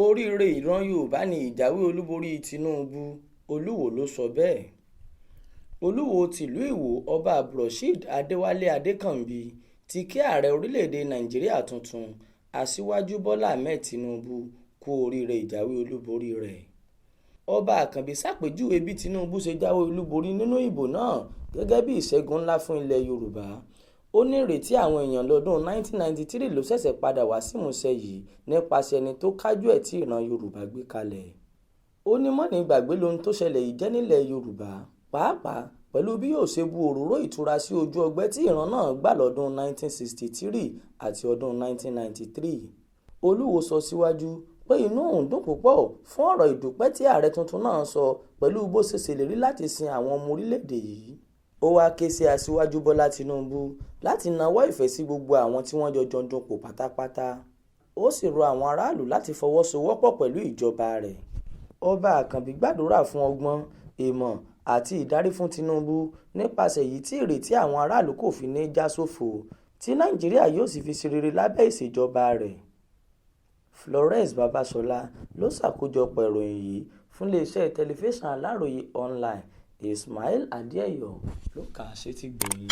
Oríire ìran Yorùbá ni ìjáwé olúborí Tinubu, Olúwo ló sọ bẹ́ẹ̀. Olúwo tìlú Ìwó Ọba Abdulrasheed Adéwálé Adékànbí ti kí ààrẹ orílẹ̀-èdè Nàìjíríà tuntun Aṣíwájú Bọ́lá Ahmed Tinubu kú oríire ìjáwé olúborí rẹ̀. Ọba Àkànbí ṣàpèjúwe bí Tinubu ṣe jáwé olúborí nínú ìbò náà gẹ́gẹ́ bí ìṣẹ́gun ńlá fún ilẹ̀ Yorùbá. Ó ní ìrètí àwọn èèyàn lọ́dún 1993 ló ṣẹ̀ṣẹ̀ padà wá sí ìmúṣẹ yìí nípasẹ̀ ẹni tó kájú ẹ̀ tí ìran Yorùbá gbé kalẹ̀. Ó ní mọ́ni gbàgbé lohun tó ṣẹlẹ̀ yìí jẹ́ nílẹ̀ Yorùbá, pàápàá pẹ̀lú bí yóò ṣe bu òróró ìtura sí ojú ọgbẹ́ tí ìran náà gbà lọ́dún 1963 àti ọdún 1993. Olúwo sọ síwájú pé inú òun dùn púpọ̀ fún ọ̀rọ̀ ìdúpẹ́ tí ààrẹ tuntun náà sọ pẹ̀lú bó ṣe ṣèlérí láti sin àwọn ọmọ orílẹ̀-èdè yìí. Ó wá ké sí Aṣíwájú Bọ́lá Tinubu láti nawọ́ ìfẹ́ sí gbogbo àwọn tí wọ́n jọ dúnpọ̀ pátápátá. Ó sì rọ àwọn aráàlú láti fọwọ́sowọ́pọ̀ pẹ̀lú ìjọba rẹ̀. Ọba Àkànbí gbàdúrà fún ọgbọ́n, ìmọ̀ àti ìdarí fún Tinubu nípasẹ̀ èyí tí ìrètí àwọn aráàlú kò fi ní já sófo, tí Nàìjíríà yóò sì fi ṣe rere lábẹ́ ìṣèjọba rẹ̀. Florence Babasola ló ṣàkójọpọ̀ ìròyìn yìí fún iléeṣẹ́ tẹlifíṣàn Aláròye online. Ismail Adéẹ̀yọ̀ ló kà á sétígbọ̀ọ́ yín.